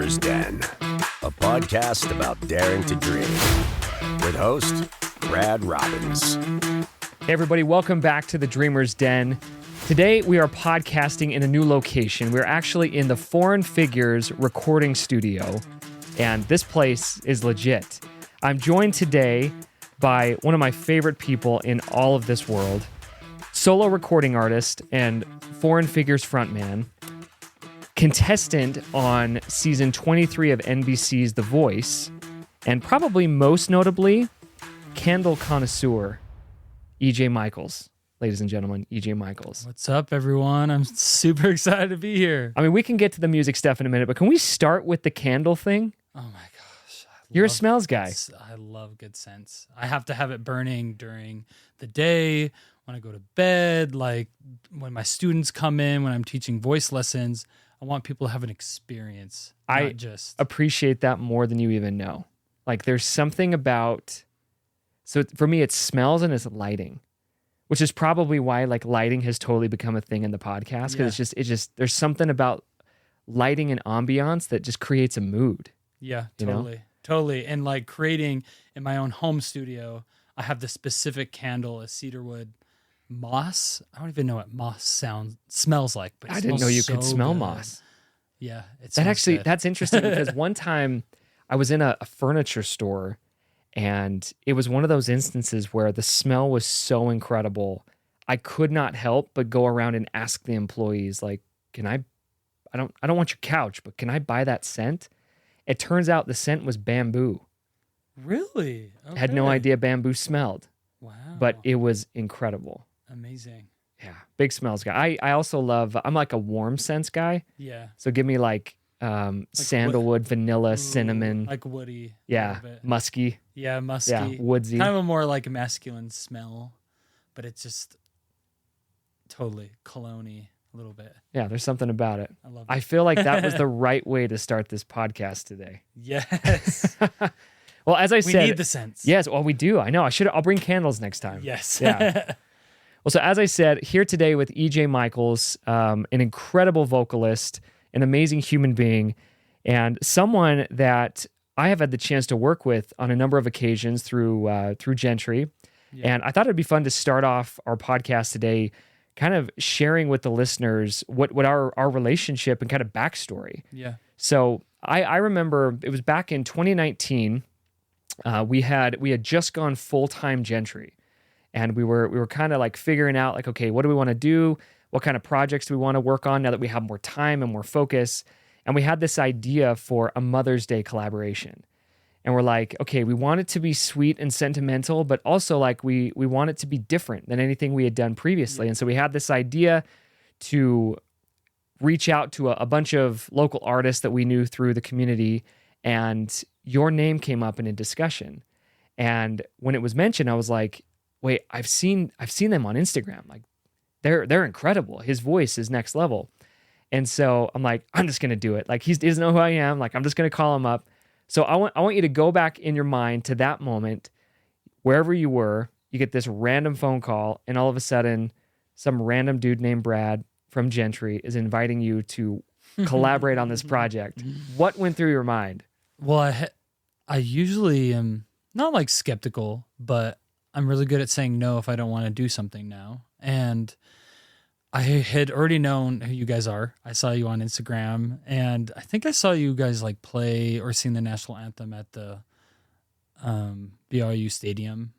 Dreamer's Den, a podcast about daring to dream, with host Brad Robbins. Hey everybody, welcome back to the Dreamer's Den. Today we are podcasting in a new location. We're actually in the Foreign Figures recording studio, and this place is legit. I'm joined today by one of my favorite people in all of this world, solo recording artist and Foreign Figures frontman, contestant on season 23 of NBC's The Voice, and probably most notably, candle connoisseur, EJ Michels. Ladies and gentlemen, EJ Michels. What's up, everyone? I'm super excited to be here. I mean, we can get to the music stuff in a minute, but can we start with the candle thing? Oh my gosh. You're a smells guy. I love good scents. I have to have it burning during the day, when I go to bed, like when my students come in, when I'm teaching voice lessons. I want people to have an experience, not just... appreciate that more than you even know. Like, there's something about... So for me, it's smells and it's lighting, which is probably why like lighting has totally become a thing in the podcast, because it's just there's something about lighting and ambiance that just creates a mood. Yeah, totally. And like creating in my own home studio, I have the specific candle, a cedarwood moss. I don't even know what moss smells like, but I didn't know you could smell good. moss. Yeah, that's interesting because one time I was in a furniture store. And it was one of those instances where the smell was so incredible, I could not help but go around and ask the employees, like, I don't want your couch, but can I buy that scent? It turns out the scent was bamboo. Really? Okay. Had no idea bamboo smelled. Wow. But it was incredible. Amazing. Yeah, big smells guy. I also love, I'm like a warm scents guy. Yeah. So give me like sandalwood, vanilla, cinnamon. Like woody. Yeah, musky. Yeah, musky. Yeah, woodsy. Kind of a more like a masculine smell, but it's just totally cologne-y a little bit. Yeah, there's something about it. I love it. I feel like that was the right way to start this podcast today. Yes. Well, as I said... We need the scents. Yes, well, we do. I know. I'll bring candles next time. Yes. Yeah. Well, so as I said, here today with EJ Michels, an incredible vocalist, an amazing human being, and someone that I have had the chance to work with on a number of occasions through Gentry. Yeah. And I thought it'd be fun to start off our podcast today kind of sharing with the listeners what our relationship and kind of backstory. Yeah. So I remember it was back in 2019, we had just gone full-time Gentry, and we were kind of like figuring out like, okay, what do we want to do? What kind of projects do we want to work on now that we have more time and more focus? And we had this idea for a Mother's Day collaboration. And we're like, okay, we want it to be sweet and sentimental, but also like we want it to be different than anything we had done previously. And so we had this idea to reach out to a bunch of local artists that we knew through the community, and your name came up in a discussion. And when it was mentioned, I was like, wait, I've seen them on Instagram. Like, they're incredible. His voice is next level. And so I'm like, I'm just going to do it. Like, he doesn't know who I am. Like, I'm just going to call him up. So I want you to go back in your mind to that moment, wherever you were, you get this random phone call, and all of a sudden, some random dude named Brad from Gentry is inviting you to collaborate on this project. What went through your mind? Well, I usually am not like skeptical, but I'm really good at saying no if I don't want to do something now. And I had already known who you guys are. I saw you on Instagram, and I think I saw you guys like play or sing the national anthem at the BYU Stadium.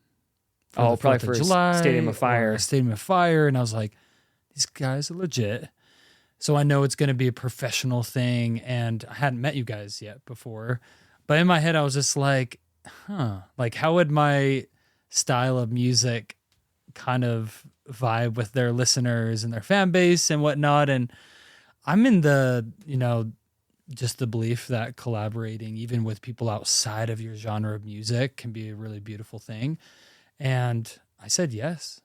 Oh, probably for July, Stadium of Fire. Stadium of Fire, and I was like, these guys are legit. So I know it's going to be a professional thing, and I hadn't met you guys yet before. But in my head, I was just like, like how would my style of music kind of vibe with their listeners and their fan base and whatnot? And I'm in the, just the belief that collaborating even with people outside of your genre of music can be a really beautiful thing. And I said yes.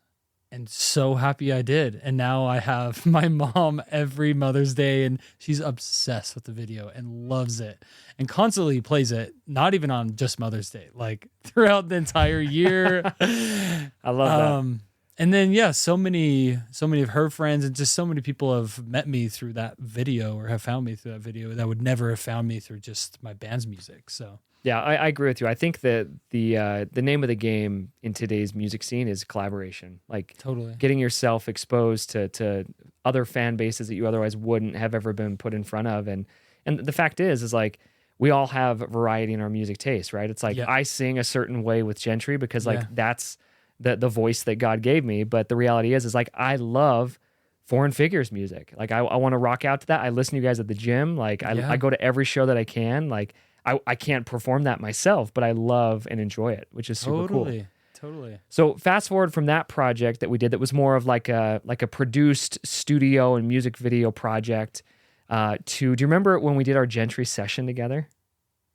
And so happy I did. And now I have my mom every Mother's Day, and she's obsessed with the video and loves it and constantly plays it, not even on just Mother's Day, like throughout the entire year. I love that. And then so many of her friends and just so many people have met me through that video or have found me through that video that would never have found me through just my band's music. So Yeah, I agree with you. I think that the name of the game in today's music scene is collaboration. Like totally getting yourself exposed to other fan bases that you otherwise wouldn't have ever been put in front of. And the fact is like we all have variety in our music taste, right? It's like I sing a certain way with Gentry because like that's the voice that God gave me. But the reality is like I love Foreign Figures music. Like I want to rock out to that. I listen to you guys at the gym. Like I go to every show that I can. Like I can't perform that myself, but I love and enjoy it, which is super cool. Totally. So fast forward from that project that we did that was more of like a produced studio and music video project do you remember when we did our Gentry session together?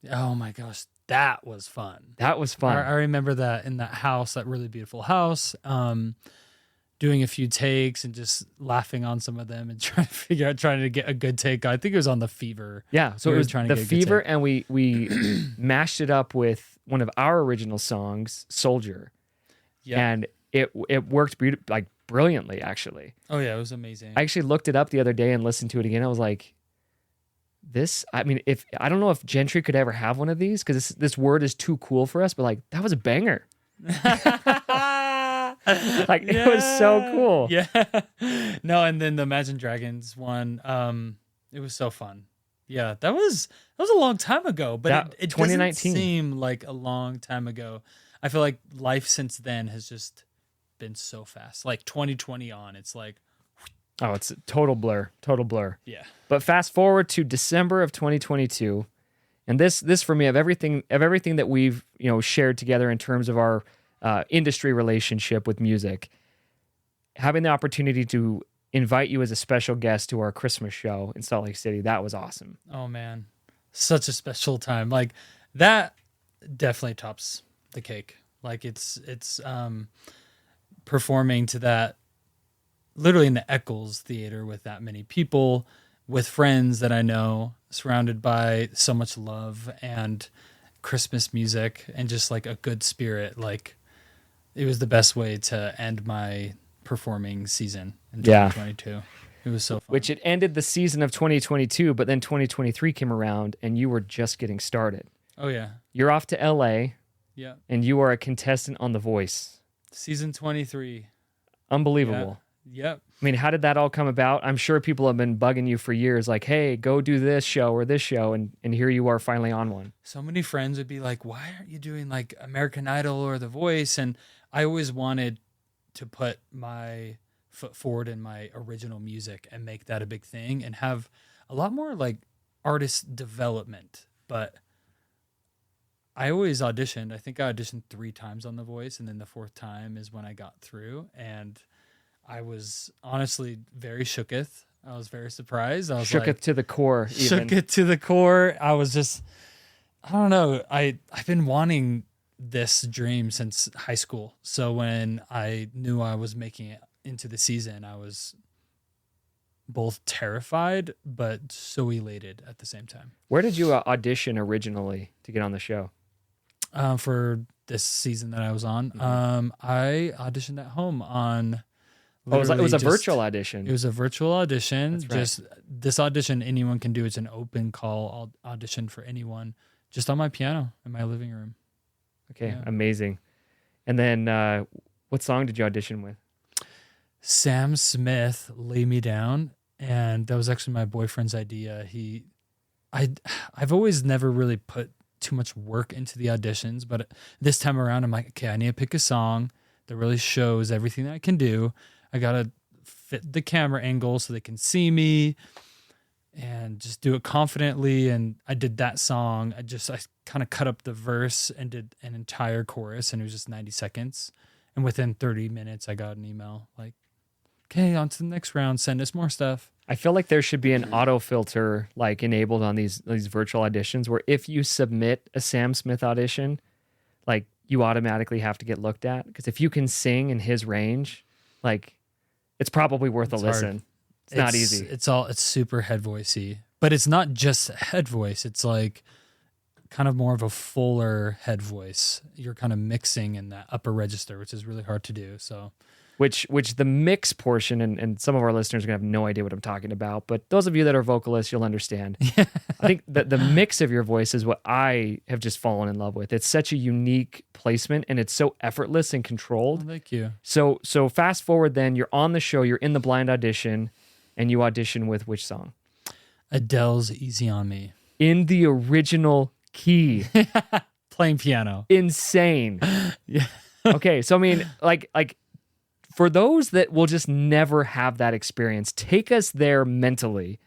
Oh my gosh, that was fun. That was fun. I remember that in that house, that really beautiful house, doing a few takes and just laughing on some of them and trying to get a good take. I think it was on the Fever. Yeah, so it was trying to get the Fever, and we mashed it up with one of our original songs, Soldier. Yeah, and it worked brilliantly, actually. Oh yeah, it was amazing. I actually looked it up the other day and listened to it again. I was like, I don't know if Gentry could ever have one of these because this word is too cool for us, but like that was a banger. It was so cool. Yeah. No, and then the Imagine Dragons one, it was so fun. Yeah, that was a long time ago, but it 2019 doesn't seem like a long time ago. I feel like life since then has just been so fast. Like 2020 on, it's like it's a total blur. Yeah. But fast forward to December of 2022, and this for me of everything that we've shared together in terms of our industry relationship with music, having the opportunity to invite you as a special guest to our Christmas show in Salt Lake City, that was awesome. Oh man, such a special time. Like that definitely tops the cake. Like it's performing to that literally in the Eccles Theater with that many people, with friends that I know, surrounded by so much love and Christmas music and just like a good spirit. Like it was the best way to end my performing season in 2022. It was so fun. Which it ended the season of 2022, but then 2023 came around and you were just getting started. Oh yeah. You're off to LA. Yeah. And you are a contestant on The Voice. Season 23. Unbelievable. Yep. I mean, how did that all come about? I'm sure people have been bugging you for years, like, hey, go do this show or this show, and here you are finally on one. So many friends would be like, why aren't you doing like American Idol or The Voice? And I always wanted to put my foot forward in my original music and make that a big thing and have a lot more like artist development. But I always auditioned. I think I auditioned 3 times on The Voice, and then the 4th time is when I got through, and I was honestly very shooketh. I was very surprised. I was shooketh to the core. Shooketh to the core. I was just, I don't know. I've been wanting this dream since high school. So when I knew I was making it into the season, I was both terrified but so elated at the same time. Where did you audition originally to get on the show? For this season that I was on, I auditioned at home on. Oh, it was a virtual audition. It was a virtual audition. That's right. Just this audition, anyone can do. It's an open call audition for anyone. Just on my piano in my living room. Okay, Amazing. And then, what song did you audition with? Sam Smith, "Lay Me Down," and that was actually my boyfriend's idea. I've always never really put too much work into the auditions, but this time around, I'm like, okay, I need to pick a song that really shows everything that I can do. I gotta fit the camera angle so they can see me and just do it confidently. And I did that song. I kind of cut up the verse and did an entire chorus, and it was just 90 seconds. And within 30 minutes, I got an email like, okay, on to the next round. Send us more stuff. I feel like there should be an auto filter like enabled on these virtual auditions where if you submit a Sam Smith audition, like you automatically have to get looked at. Because if you can sing in his range, like it's probably worth a listen. It's not easy. It's super head voicey, but it's not just head voice. It's like kind of more of a fuller head voice. You're kind of mixing in that upper register, which is really hard to do. So which the mix portion, and some of our listeners are gonna have no idea what I'm talking about, but those of you that are vocalists, you'll understand. I think that the mix of your voice is what I have just fallen in love with. It's such a unique placement, and it's so effortless and controlled. Oh, thank you. So fast forward, then you're on the show, you're in the blind audition, and you audition with which song? Adele's "Easy on Me." In the original key. Playing piano. Insane. Yeah. Okay, so I mean, like for those that will just never have that experience, take us there mentally.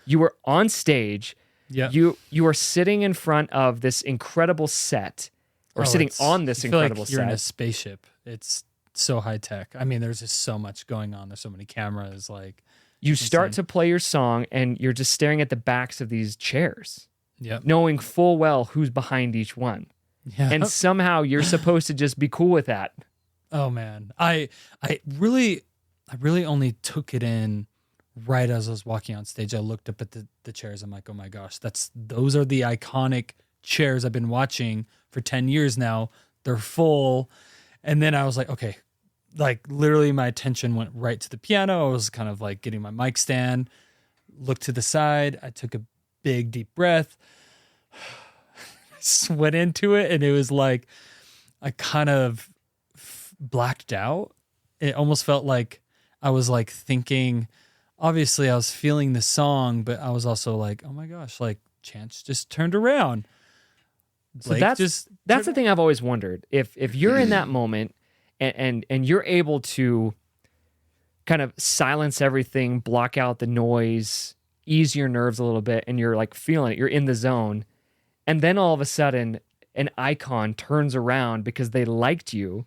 You were on stage. Yeah. You are sitting in front of this incredible set, or sitting on this you feel incredible like you're in a set. spaceship. It's so high tech. I mean, there's just so much going on. There's so many cameras. Like You start to play your song, and you're just staring at the backs of these chairs, Yep. knowing full well who's behind each one. Yeah. And somehow you're supposed to just be cool with that. Oh man, I really only took it in right as I was walking on stage. I looked up at the chairs. I'm like, oh my gosh, those are the iconic chairs I've been watching for 10 years now. They're full. And then I was like, okay, like literally my attention went right to the piano. I was kind of like getting my mic stand, looked to the side. I took a big deep breath, went into it, and it was like I kind of blacked out. It almost felt like I was like thinking, obviously I was feeling the song, but I was also like, oh my gosh, like Chance just turned around. So that's the thing I've always wondered. If you're in that moment and you're able to kind of silence everything, block out the noise, ease your nerves a little bit, and you're like feeling it, you're in the zone, and then all of a sudden an icon turns around because they liked you.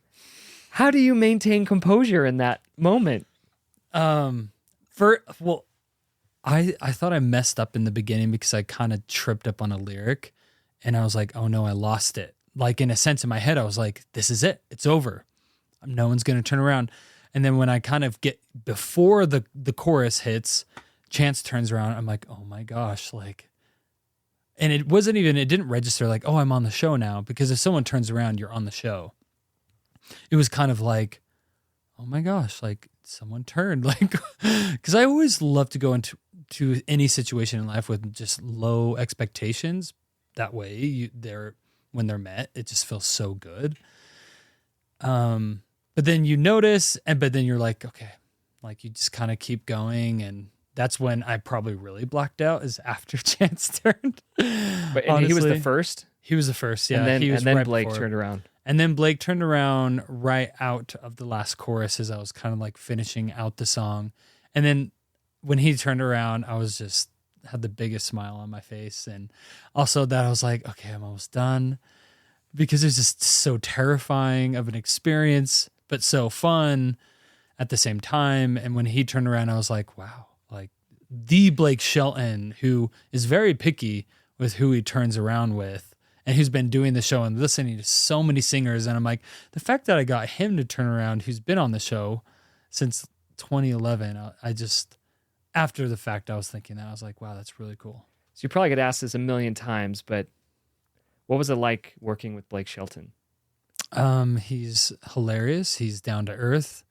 How do you maintain composure in that moment? I thought I messed up in the beginning because I kind of tripped up on a lyric, and I was like, oh no, I lost it. Like in a sense in my head, I was like, this is it. It's over. No one's going to turn around. And then when I kind of get before the chorus hits, Chance turns around. I'm like, oh my gosh. Like, and it didn't register like, oh, I'm on the show now, because if someone turns around, you're on the show. It was kind of like, oh my gosh, like someone turned, like, because I always love to go into any situation in life with just low expectations. That way, when they're met, it just feels so good. But then you notice, but then you're like, okay, like you just kind of keep going, and that's when I probably really blacked out, is after Chance turned. But and he was the first. He was the first, yeah. And he was then right Blake before. turned around. And then Blake turned around right out of the last chorus as I was kind of like finishing out the song. And then when he turned around, I was just had the biggest smile on my face. And also that I was like, okay, I'm almost done, because it's just so terrifying of an experience, but so fun at the same time. And when he turned around, I was like, wow, like the Blake Shelton, who is very picky with who he turns around with, and who's been doing the show and listening to so many singers. And I'm like, the fact that I got him to turn around, who's been on the show since 2011, I just, after the fact, I was thinking that. I was like, wow, that's really cool. So you probably get asked this a million times, but what was it like working with Blake Shelton? He's hilarious. He's down to earth,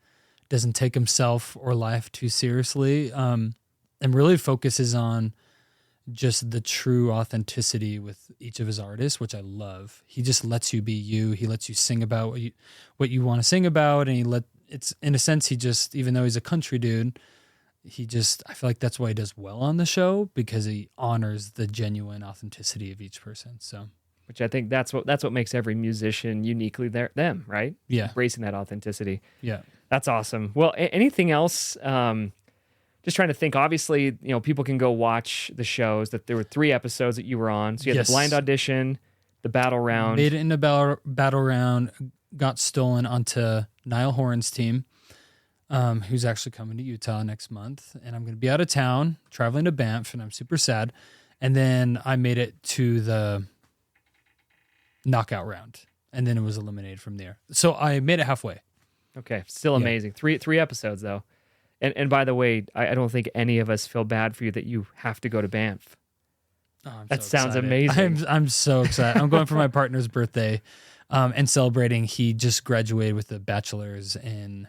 doesn't take himself or life too seriously, and really focuses on just the true authenticity with each of his artists, which I love. He just lets you be you. He lets you sing about what you want to sing about, and it's in a sense, he just, even though he's a country dude, I feel like that's why he does well on the show, because he honors the genuine authenticity of each person. So, which I think that's what makes every musician uniquely them, right? Yeah. Embracing that authenticity. Yeah. That's awesome. Well, anything else? Just trying to think. Obviously, people can go watch the shows. That there were 3 episodes that you were on. So you had the blind audition, the battle round. Made it in the battle round, got stolen onto Niall Horan's team, who's actually coming to Utah next month. And I'm going to be out of town, traveling to Banff, and I'm super sad. And then I made it to the knockout round, and then it was eliminated from there. So I made it halfway. Okay, still amazing. 3 episodes, though. And by the way, I don't think any of us feel bad for you that you have to go to Banff. Oh, that so sounds excited. amazing. I'm so excited. I'm going for my partner's birthday, and celebrating. He just graduated with a bachelor's in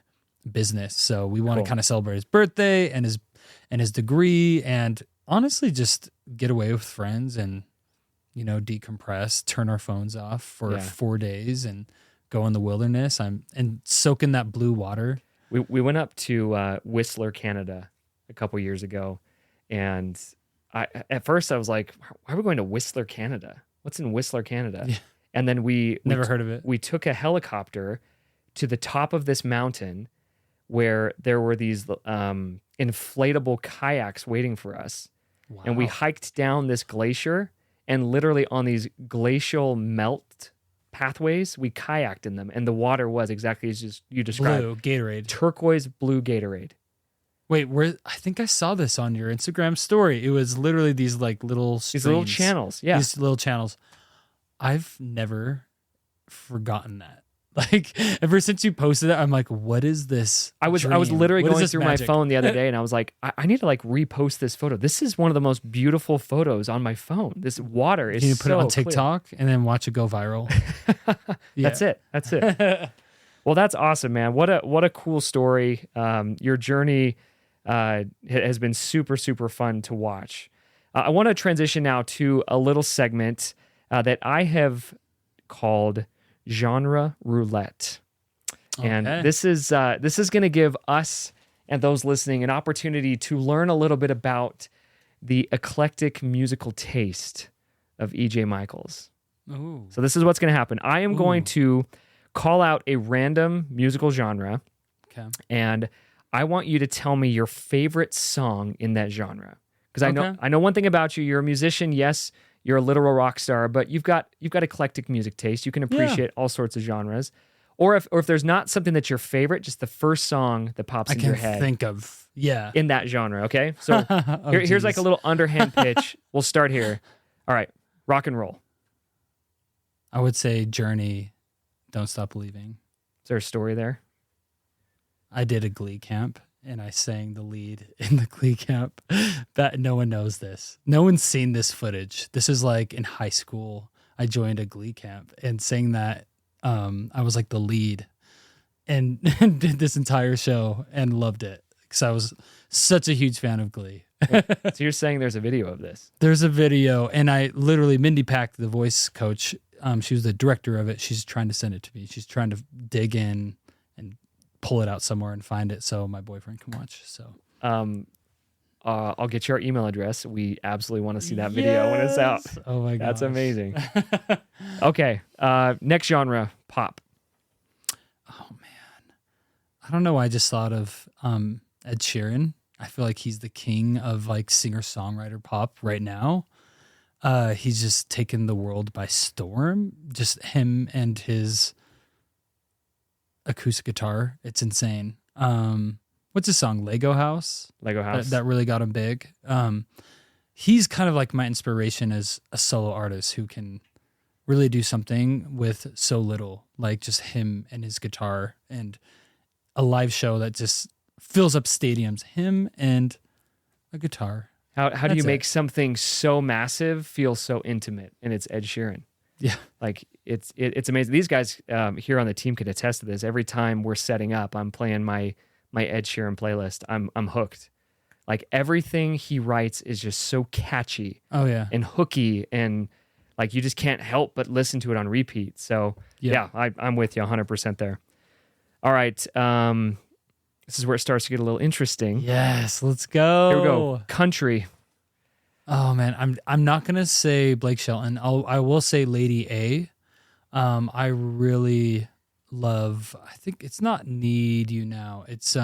business. So we want to Cool. kind of celebrate his birthday and his degree, and honestly just get away with friends and, you know, decompress, turn our phones off for 4 days and go in the wilderness. And soak in that blue water. We went up to Whistler, Canada a couple years ago, and at first I was like, why are we going to Whistler, Canada? What's in Whistler, Canada? Yeah. And then we Never heard of it. We took a helicopter to the top of this mountain where there were these inflatable kayaks waiting for us. Wow. And we hiked down this glacier, and literally on these glacial melt pathways, we kayaked in them, and the water was exactly as you described. Blue Gatorade. Turquoise blue Gatorade. Wait, I think I saw this on your Instagram story. It was literally these like little streams, These little channels. Yeah. These little channels. I've never forgotten that. Like ever since you posted it, I'm like, what is this? I was dream? literally What is going this through magic? my phone the other day, and I was like, I need to like repost this photo. This is one of the most beautiful photos on my phone. This water is Can you put it on so clear. TikTok and then watch it go viral? Yeah. That's it. Well, that's awesome, man. What a cool story. Your journey has been super, super fun to watch. I want to transition now to a little segment that I have called Genre Roulette. And this is going to give us and those listening an opportunity to learn a little bit about the eclectic musical taste of EJ Michels. Ooh. So this is what's going to happen. I am going to call out a random musical genre, Okay. and I want you to tell me your favorite song in that genre. Because I know one thing about you. You're a musician, yes. You're a literal rock star, but you've got eclectic music taste. You can appreciate all sorts of genres. Or if there's not something that's your favorite, just the first song that pops into your head. Think of in that genre. Okay, so here's like a little underhand pitch. We'll start here. All right, rock and roll. I would say Journey, Don't Stop Believing. Is there a story there? I did a Glee camp and I sang the lead in the Glee camp. That no one knows this. No one's seen this footage. This is like in high school. I joined a Glee camp and sang that. I was like the lead and did this entire show and loved it because I was such a huge fan of Glee. So you're saying there's a video of this? There's a video, and I literally, Mindy Pack, the voice coach, she was the director of it. She's trying to send it to me. She's trying to dig in and pull it out somewhere and find it so my boyfriend can watch. So, I'll get your email address. We absolutely want to see that video when it's out. Oh my god, That's amazing. Okay, next genre, pop. Oh man, I don't know. I just thought of Ed Sheeran. I feel like he's the king of like singer-songwriter pop right now. He's just taken the world by storm. Just him and his acoustic guitar. It's insane. What's his song? Lego House? Lego House. That really got him big. He's kind of like my inspiration as a solo artist who can really do something with so little, like just him and his guitar and a live show that just fills up stadiums. Him and a guitar. How do you That's make it. something so massive feel so intimate? And it's Ed Sheeran. Yeah. Like it's amazing. These guys here on the team could attest to this. Every time we're setting up, I'm playing my Ed Sheeran playlist. I'm hooked. Like everything he writes is just so catchy. Oh yeah. And hooky, and like you just can't help but listen to it on repeat. So yeah, I'm with you 100% there. All right, this is where it starts to get a little interesting. Yes, let's go. Here we go. Country. Oh man, I'm not gonna say Blake Shelton. I will say Lady A. I really love. I think it's not Need You Now. It's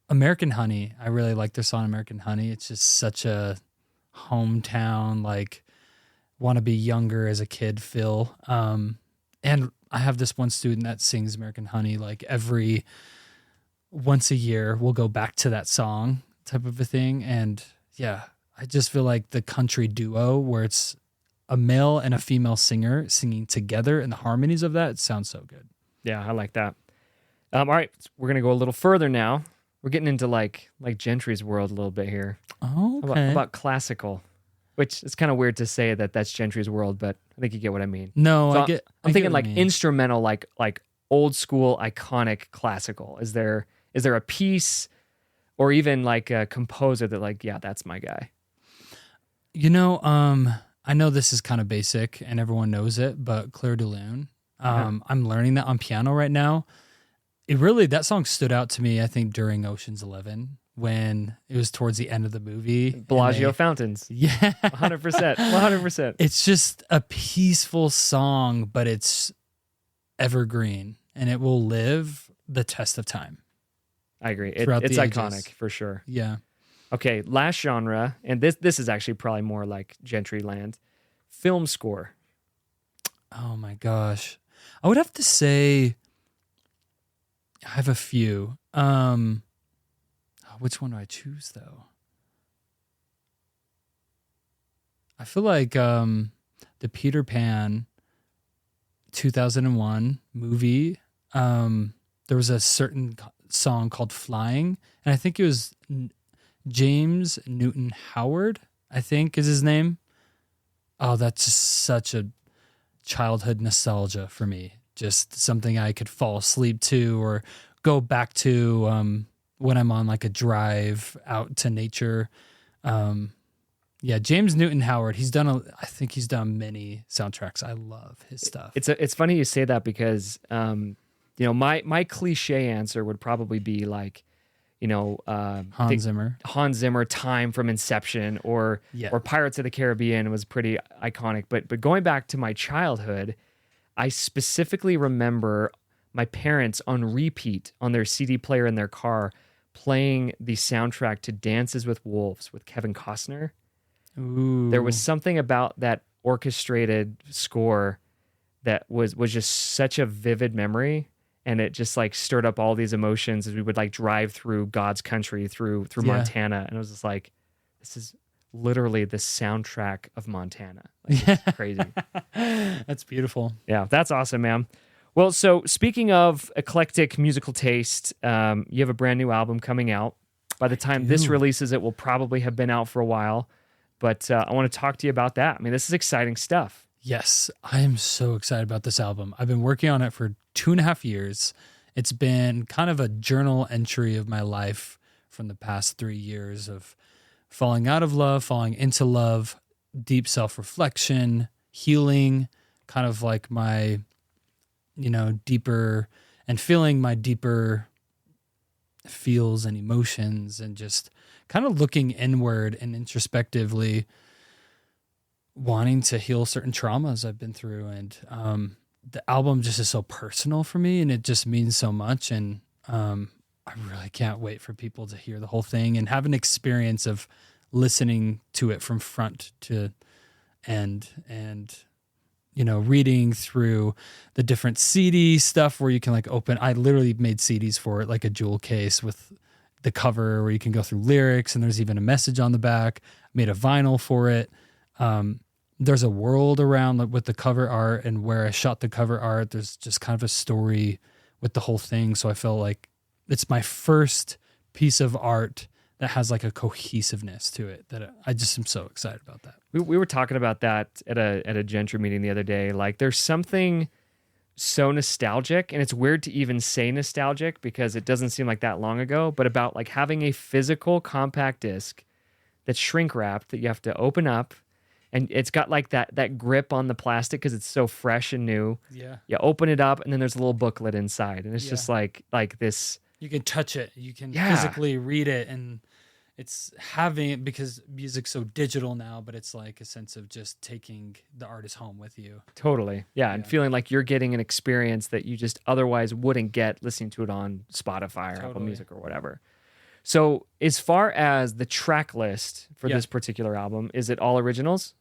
American Honey. I really like their song American Honey. It's just such a hometown, like want to be younger as a kid feel. And I have this one student that sings American Honey like once a year. We'll go back to that song type of a thing. And yeah, I just feel like the country duo where it's a male and a female singer singing together and the harmonies of that, it sounds so good. Yeah, I like that. All right, we're gonna go a little further now. We're getting into like Gentry's world a little bit here. Oh, How about classical? Which it's kind of weird to say that that's Gentry's world, but I think you get what I mean. No, So I get. I'm thinking what like you mean. instrumental, like old school, iconic classical? Is there a piece or even like a composer that like, yeah, that's my guy? I know this is kind of basic and everyone knows it, but Claire de Lune. I'm learning that on piano right now. That song stood out to me, I think, during Ocean's 11 when it was towards the end of the movie. Bellagio fountains. Yeah. 100%. 100%. It's just a peaceful song, but it's evergreen and it will live the test of time. I agree. It's the iconic ages. for sure. Yeah. Okay, last genre, and this is actually probably more like Gentry land. Film score. Oh my gosh. I would have to say I have a few. Which one do I choose though? I feel like the Peter Pan 2001 movie, there was a certain song called Flying, and I think it was James Newton Howard, I think is his name. Oh, that's just such a childhood nostalgia for me. Just something I could fall asleep to or go back to when I'm on like a drive out to nature. Yeah, James Newton Howard, I think he's done many soundtracks. I love his stuff. It's funny you say that because my cliche answer would probably be like, Hans Zimmer, Time from Inception, or Pirates of the Caribbean was pretty iconic. But going back to my childhood, I specifically remember my parents on repeat on their CD player in their car playing the soundtrack to Dances with Wolves with Kevin Costner. Ooh. There was something about that orchestrated score that was just such a vivid memory. And it just like stirred up all these emotions as we would like drive through God's country through Montana. And it was just like, this is literally the soundtrack of Montana. Like, it's crazy. That's beautiful. Yeah, that's awesome, man. Well, so speaking of eclectic musical taste, you have a brand new album coming out. By the time this releases, it will probably have been out for a while. But I want to talk to you about that. I mean, this is exciting stuff. Yes, I am so excited about this album. I've been working on it for 2.5 years. It's been kind of a journal entry of my life from the past 3 years of falling out of love, falling into love, deep self-reflection, healing, kind of like my, deeper and feeling my deeper feels and emotions and just kind of looking inward and introspectively wanting to heal certain traumas I've been through. And the album just is so personal for me and it just means so much. And I really can't wait for people to hear the whole thing and have an experience of listening to it from front to end and, reading through the different CD stuff where you can like open. I literally made CDs for it, like a jewel case with the cover where you can go through lyrics and there's even a message on the back. I made a vinyl for it. There's a world around with the cover art and where I shot the cover art. There's just kind of a story with the whole thing. So I feel like it's my first piece of art that has like a cohesiveness to it that I just am so excited about that. We were talking about that at a Gentry meeting the other day. Like there's something so nostalgic, and it's weird to even say nostalgic because it doesn't seem like that long ago, but about like having a physical compact disc that's shrink wrapped that you have to open up. And it's got like that grip on the plastic because it's so fresh and new. Yeah. You open it up and then there's a little booklet inside. And it's just like this. You can touch it. You can physically read it. And it's having it because music's so digital now, but it's like a sense of just taking the artist home with you. Totally. Yeah. And feeling like you're getting an experience that you just otherwise wouldn't get listening to it on Spotify or Apple Music or whatever. So as far as the track list for this particular album, is it all originals?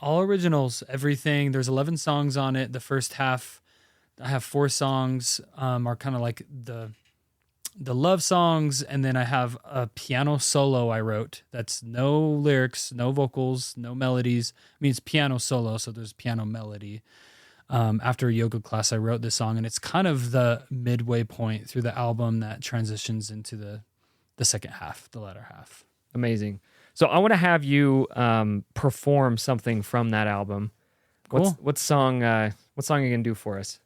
All originals, everything. There's 11 songs on it. The first half, I have 4 songs, are kind of like the love songs, and then I have a piano solo I wrote. That's no lyrics, no vocals, no melodies. It means piano solo, so there's piano melody. After a yoga class, I wrote this song, and it's kind of the midway point through the album that transitions into the second half, the latter half. Amazing. So I want to have you perform something from that album. Cool. What song are you gonna do for us?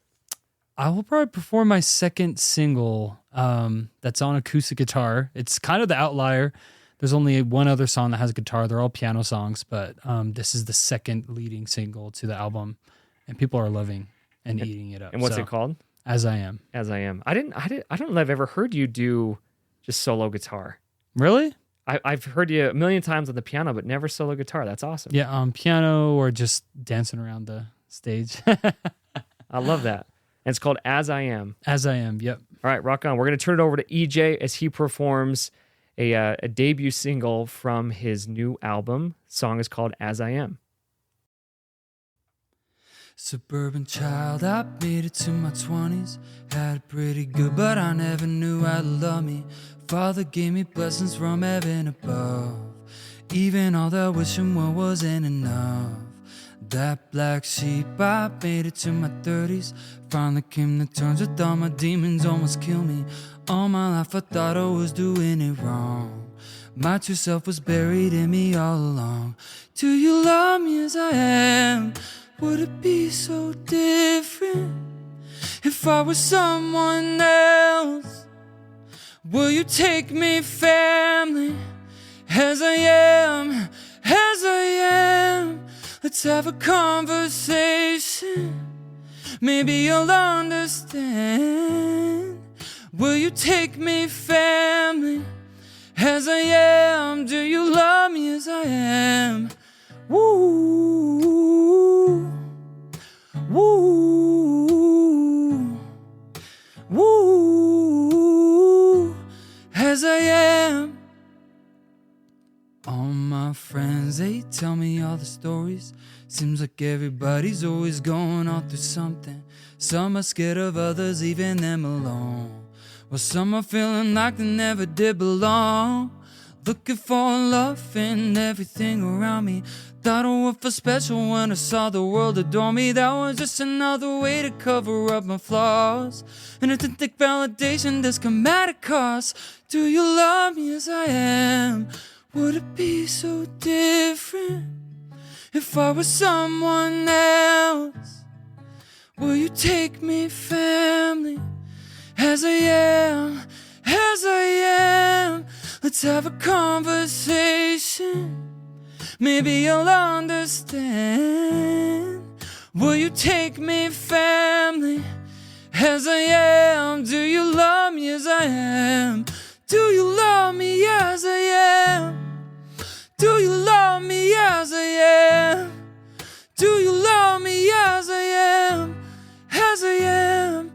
I will probably perform my second single that's on acoustic guitar. It's kind of the outlier. There's only one other song that has guitar. They're all piano songs, but this is the second leading single to the album, and people are loving and eating it up. And what's it called? As I Am. As I Am. I don't know if I've ever heard you do just solo guitar. Really? I've heard you a million times on the piano, but never solo guitar. That's awesome. Yeah, piano or just dancing around the stage. I love that. And it's called As I Am. As I Am, yep. All right, rock on. We're going to turn it over to EJ as he performs a debut single from his new album. The song is called As I Am. Suburban child, I made it to my 20s. Had it pretty good, but I never knew how to love me. Father gave me blessings from heaven above. Even all that wishing well wasn't enough. That black sheep, I made it to my 30s. Finally came to terms with all my demons almost killed me. All my life I thought I was doing it wrong. My true self was buried in me all along. Do you love me as I am? Would it be so different if I was someone else? Will you take me, family, as I am, as I am? Let's have a conversation, maybe you'll understand. Will you take me, family, as I am? Do you love me as I am? Woo, woo, woo, as I am. All my friends, they tell me all the stories. Seems like everybody's always going on through something. Some are scared of others, leaving them alone. Well, some are feeling like they never did belong. Looking for love in everything around me. Thought I would feel special when I saw the world adore me. That was just another way to cover up my flaws. And I didn't think validation this come at a cost. Do you love me as I am? Would it be so different if I was someone else? Will you take me, family, as I am, as I am? Let's have a conversation, maybe you'll understand. Will you take me, family, as I am? Do you love me as I am? Do you love me as I am? Do you love me as I am? Do you love me as I am? As I am,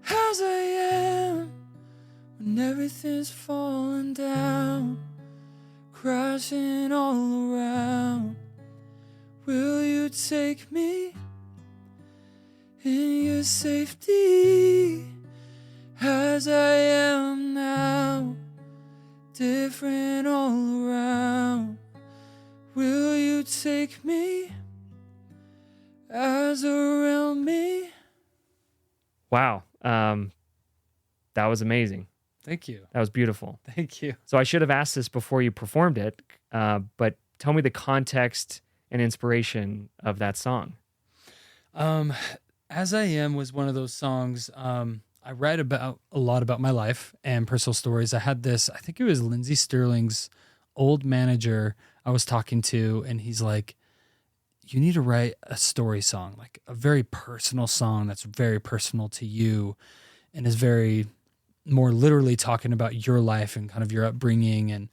as I am. When everything's falling down, crashing all around, will you take me in your safety? As I am now, different all around, will you take me as around me? Wow. That was amazing. Thank you. That was beautiful. Thank you. So I should have asked this before you performed it, but tell me the context and inspiration of that song. As I Am was one of those songs. I write about a lot about my life and personal stories. I had this, I think it was Lindsey Sterling's old manager I was talking to, and he's like, you need to write a story song, like a very personal song that's very personal to you and is very more literally talking about your life and kind of your upbringing. And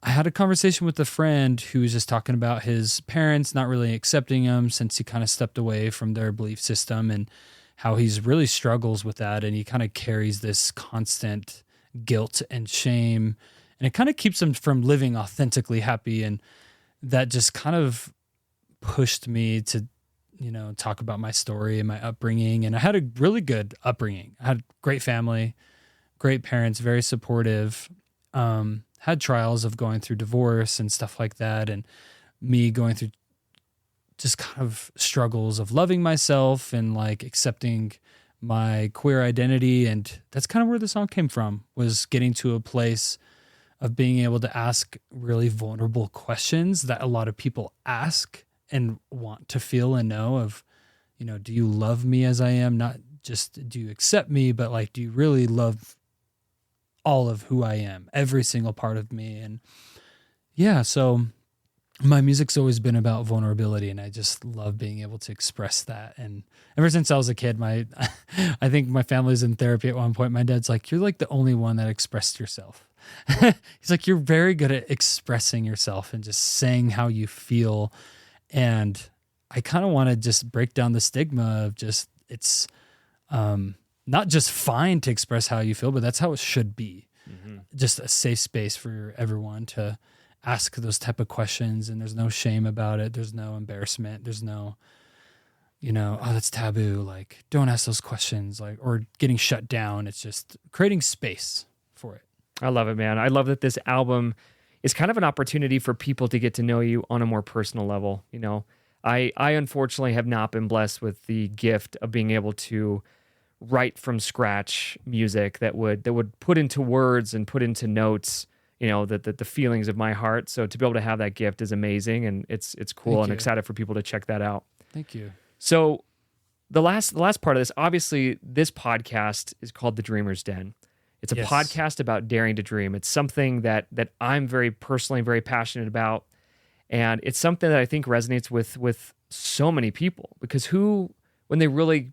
I had a conversation with a friend who was just talking about his parents not really accepting him since he kind of stepped away from their belief system, and how he's really struggles with that. And he kind of carries this constant guilt and shame, and it kind of keeps him from living authentically happy. And that just kind of pushed me to, talk about my story and my upbringing. And I had a really good upbringing. I had a great family, great parents, very supportive, had trials of going through divorce and stuff like that. And me going through just kind of struggles of loving myself and like accepting my queer identity. And that's kind of where the song came from, was getting to a place of being able to ask really vulnerable questions that a lot of people ask and want to feel and know of, do you love me as I am? Not just do you accept me, but like, do you really love all of who I am, every single part of me? And yeah, so my music's always been about vulnerability, and I just love being able to express that. And ever since I was a kid, I think my family's in therapy at one point. My dad's like, you're like the only one that expressed yourself. He's like, you're very good at expressing yourself and just saying how you feel. And I kind of want to just break down the stigma of just, it's not just fine to express how you feel, but that's how it should be. Mm-hmm. Just a safe space for everyone to ask those type of questions, and there's no shame about it. There's no embarrassment. There's no, oh, that's taboo. Like, don't ask those questions, like, or getting shut down. It's just creating space for it. I love it, man. I love that this album is kind of an opportunity for people to get to know you on a more personal level. I unfortunately have not been blessed with the gift of being able to write from scratch music that would put into words and put into notes, the feelings of my heart. So to be able to have that gift is amazing, and it's cool. I'm excited for people to check that out. Thank you. So the last part of this, obviously, this podcast is called The Dreamer's Den. It's a podcast about daring to dream. It's something that I'm very personally very passionate about, and it's something that I think resonates with so many people, because who, when they really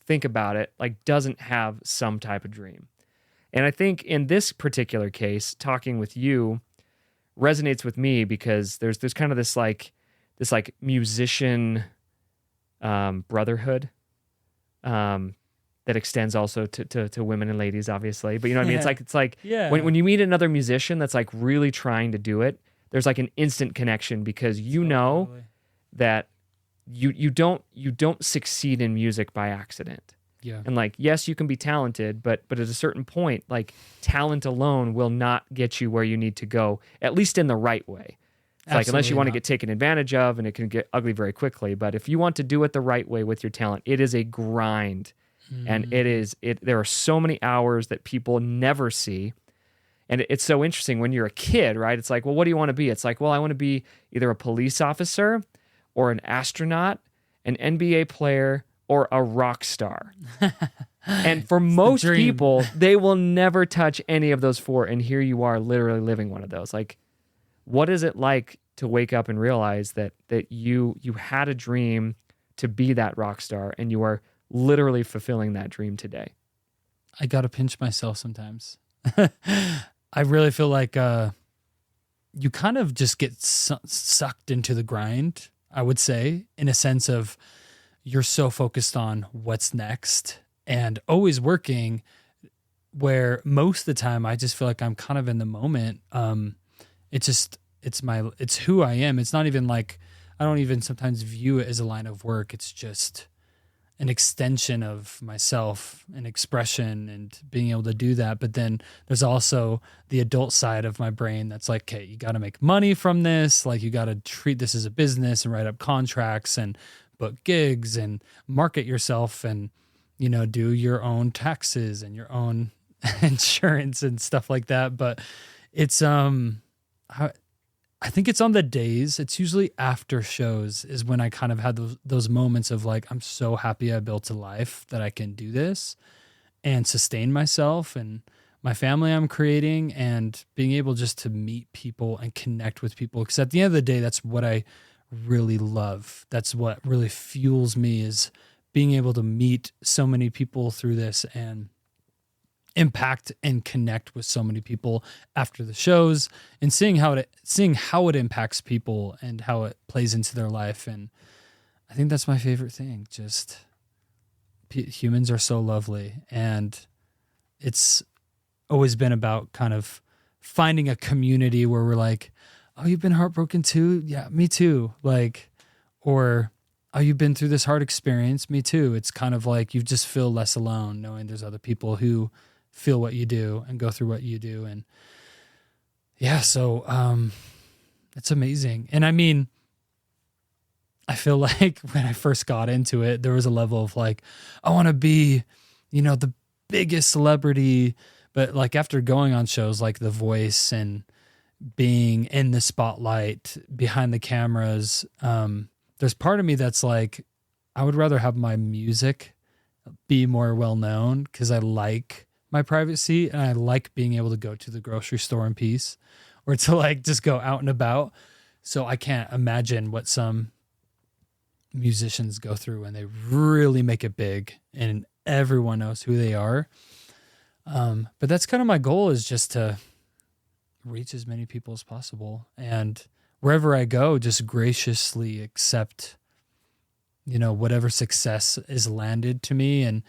think about it, like, doesn't have some type of dream? And I think in this particular case, talking with you resonates with me because there's kind of this musician brotherhood that extends also to women and ladies, obviously. But you know what I mean? It's like when you meet another musician that's like really trying to do it, there's like an instant connection, because that you don't succeed in music by accident. Yeah. And like, yes, you can be talented, but at a certain point, like, talent alone will not get you where you need to go, at least in the right way. It's like, unless you want to get taken advantage of, and it can get ugly very quickly. But if you want to do it the right way with your talent, it is a grind. And there are so many hours that people never see. And it's so interesting when you're a kid, right? It's like, well, what do you want to be? It's like, well, I want to be either a police officer or an astronaut, an NBA player, or a rock star. And for most people, they will never touch any of those four. And here you are literally living one of those. Like, what is it like to wake up and realize that you had a dream to be that rock star, and you are literally fulfilling that dream today? I got to pinch myself sometimes. I really feel like you kind of just get sucked into the grind, I would say, in a sense of you're so focused on what's next and always working, where most of the time I just feel like I'm kind of in the moment. It's who I am. It's not even like, I don't even sometimes view it as a line of work. It's just an extension of myself and expression and being able to do that. But then there's also the adult side of my brain that's like, okay, you got to make money from this. Like, you got to treat this as a business and write up contracts and book gigs and market yourself and, do your own taxes and your own insurance and stuff like that. But it's, I think it's on the days, it's usually after shows is when I kind of had those moments of like, I'm so happy I built a life that I can do this and sustain myself and my family I'm creating, and being able just to meet people and connect with people. Because at the end of the day, that's what I really love. That's what really fuels me, is being able to meet so many people through this and impact and connect with so many people after the shows, and seeing how it impacts people and how it plays into their life. And I think that's my favorite thing. Just humans are so lovely, and it's always been about kind of finding a community where we're like, oh, you've been heartbroken too? Yeah, me too. Like, or, oh, you've been through this hard experience? Me too. It's kind of like you just feel less alone knowing there's other people who feel what you do and go through what you do. And yeah, so it's amazing. And I mean, I feel like when I first got into it, there was a level of like, I want to be, the biggest celebrity. But like, after going on shows like The Voice and being in the spotlight behind the cameras, there's part of me that's like, I would rather have my music be more well known because I like my privacy and I like being able to go to the grocery store in peace or to like just go out and about. So I can't imagine what some musicians go through when they really make it big and everyone knows who they are. But that's kind of my goal, is just to reach as many people as possible. And wherever I go, just graciously accept, whatever success is landed to me. And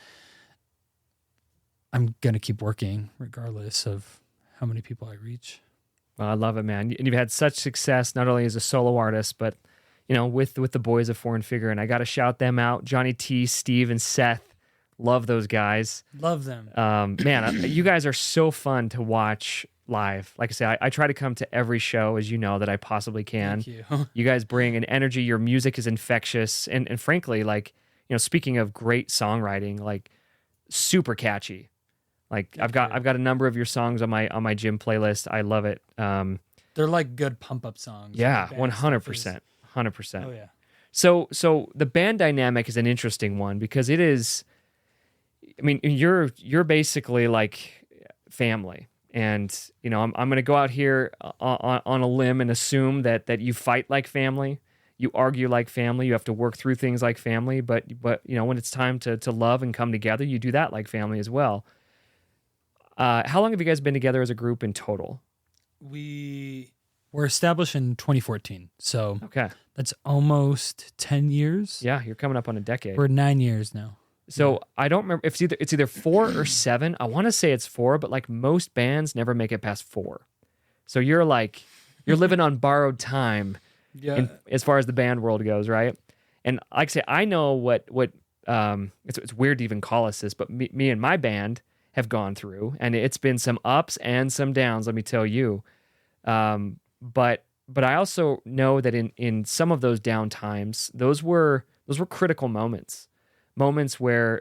I'm going to keep working regardless of how many people I reach. Well, I love it, man. And you've had such success, not only as a solo artist, but, with the boys of Foreign Figure. And I got to shout them out. Johnny T, Steve, and Seth. Love those guys. Love them. Man, you guys are so fun to watch live. Like I say, I try to come to every show, as you know, that I possibly can. Thank you. You guys bring an energy. Your music is infectious. And frankly, like, speaking of great songwriting, like super catchy. Like I've got a number of your songs on my gym playlist. I love it. They're like good pump up songs. Yeah, 100%. 100%. Oh yeah. So the band dynamic is an interesting one because it is, I mean, you're basically like family. And, I'm going to go out here on a limb and assume that you fight like family, you argue like family, you have to work through things like family, but when it's time to love and come together, you do that like family as well. How long have you guys been together as a group in total? We were established in 2014. So okay, that's almost 10 years. Yeah, you're coming up on a decade. We're 9 years now. So I don't remember if it's either 4 or 7. I want to say it's 4, but like most bands never make it past 4. So you're living on borrowed time, as far as the band world goes, right? And like I say, I know what it's weird to even call us this, but me and my band have gone through, and it's been some ups and some downs. Let me tell you, but I also know that in some of those down times, those were critical moments. Moments where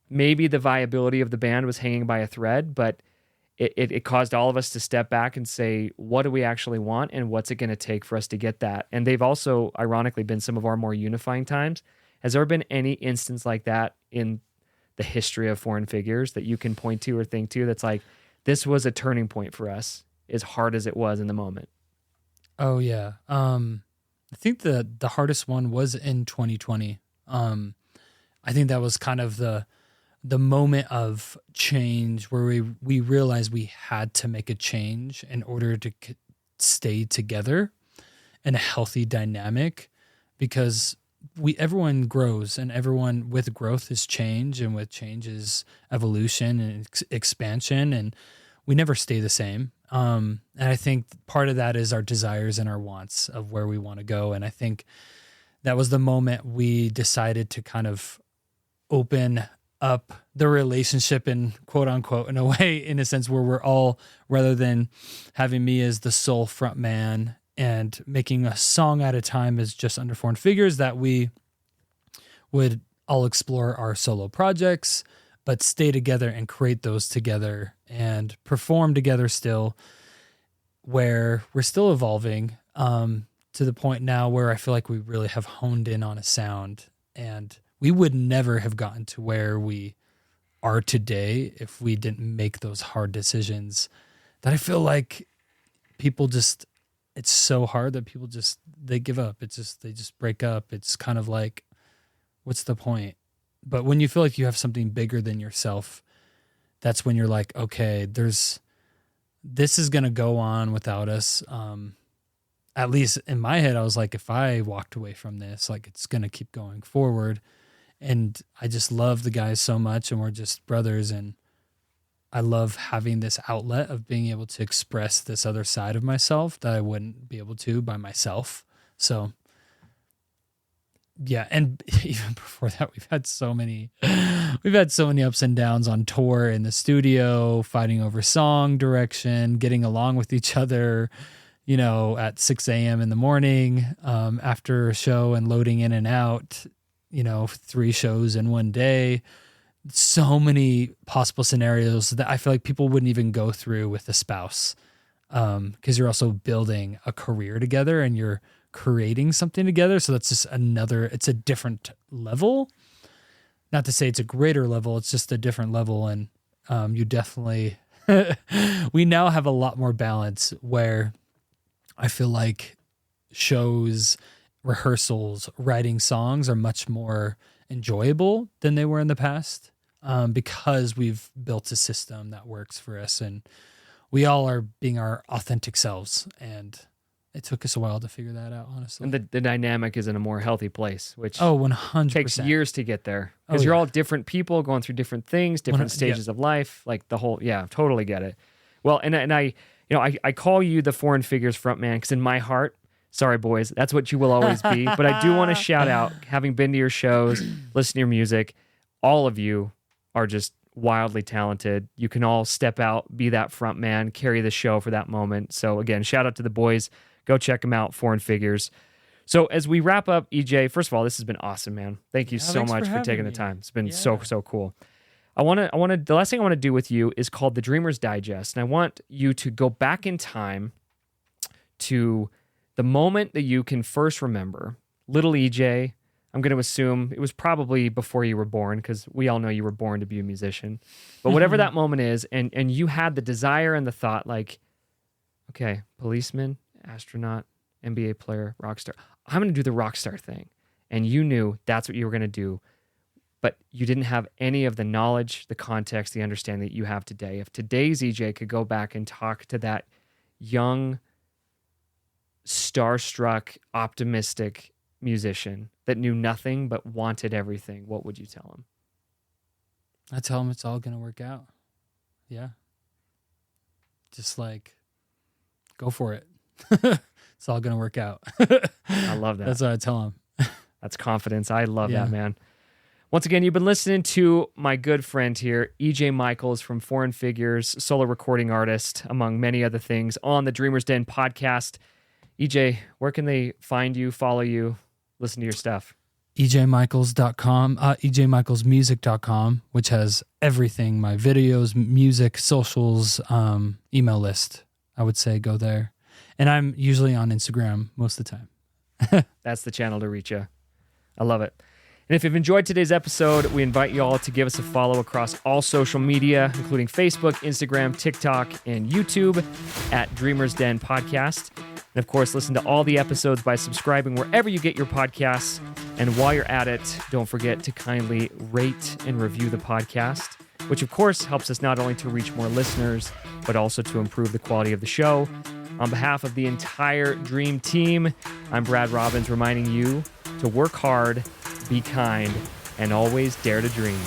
maybe the viability of the band was hanging by a thread, but it caused all of us to step back and say, what do we actually want and what's it going to take for us to get that? And they've also, ironically, been some of our more unifying times. Has there been any instance like that in the history of Foreign Figures that you can point to or think to that's like, this was a turning point for us, as hard as it was in the moment? Oh, yeah. I think the hardest one was in 2020. I think that was kind of the moment of change where we realized we had to make a change in order to stay together in a healthy dynamic, because everyone grows, and everyone with growth is change, and with change is evolution and expansion, and we never stay the same. And I think part of that is our desires and our wants of where we want to go. And I think that was the moment we decided to kind of open up the relationship in quote unquote, in a way, in a sense where we're all, rather than having me as the sole front man and making a song at a time as just under Foreign Figures, that we would all explore our solo projects, but stay together and create those together and perform together still, where we're still evolving to the point now where I feel like we really have honed in on a sound, and we would never have gotten to where we are today if we didn't make those hard decisions that I feel like people just, it's so hard that people just, they give up. They just break up. It's kind of like, what's the point? But when you feel like you have something bigger than yourself, that's when you're like, okay, this is going to go on without us. At least in my head, I was like, if I walked away from this, like it's going to keep going forward. And I just love the guys so much, and we're just brothers. And I love having this outlet of being able to express this other side of myself that I wouldn't be able to by myself. So yeah. And even before that, we've had so many ups and downs on tour, in the studio, fighting over song direction, getting along with each other, at 6 a.m. in the morning, after a show, and loading in and out, 3 shows in one day. So many possible scenarios that I feel like people wouldn't even go through with a spouse, because you're also building a career together and you're creating something together. So that's just it's a different level not to say it's a greater level, it's just a different level. And you definitely, we now have a lot more balance where I feel like shows, rehearsals, writing songs are much more enjoyable than they were in the past, because we've built a system that works for us, and we all are being our authentic selves. And it took us a while to figure that out, honestly. And the dynamic is in a more healthy place, which 100% takes years to get there, because you're all different people going through different things, different stages of life, like the whole, totally get it. Well, and I, I call you the Foreign Figures frontman because in my heart, sorry boys, that's what you will always be. But I do want to shout out, having been to your shows, listen to your music, all of you are just wildly talented. You can all step out, be that front man, carry the show for that moment. So again, shout out to the boys. Go check them out, Foreign Figures. So as we wrap up, EJ, first of all, this has been awesome, man. Thank you so much for taking the time. It's been so cool. The last thing I want to do with you is called the Dreamer's Digest. And I want you to go back in time to the moment that you can first remember. Little EJ, I'm going to assume it was probably before you were born, because we all know you were born to be a musician. But whatever that moment is, and you had the desire and the thought like, okay, policeman, astronaut, NBA player, rock star. I'm going to do the rock star thing. And you knew that's what you were going to do, but you didn't have any of the knowledge, the context, the understanding that you have today. If today's EJ could go back and talk to that young, starstruck, optimistic musician that knew nothing but wanted everything, what would you tell him? I tell him it's all going to work out. Yeah. Just like, go for it. It's all going to work out. I love that. That's what I tell him. That's confidence. I love that, man. Once again, you've been listening to my good friend here, EJ Michels from Foreign Figures, solo recording artist, among many other things, on the Dreamer's Den podcast. EJ, where can they find you, follow you, listen to your stuff? EJMichels.com, EJMichelsmusic.com, which has everything, my videos, music, socials, email list. I would say go there. And I'm usually on Instagram most of the time. That's the channel to reach you. I love it. And if you've enjoyed today's episode, we invite you all to give us a follow across all social media, including Facebook, Instagram, TikTok, and YouTube at Dreamer's Den Podcast. And of course, listen to all the episodes by subscribing wherever you get your podcasts. And while you're at it, don't forget to kindly rate and review the podcast, which of course helps us not only to reach more listeners, but also to improve the quality of the show. On behalf of the entire Dream Team, I'm Brad Robbins, reminding you to work hard, be kind, and always dare to dream.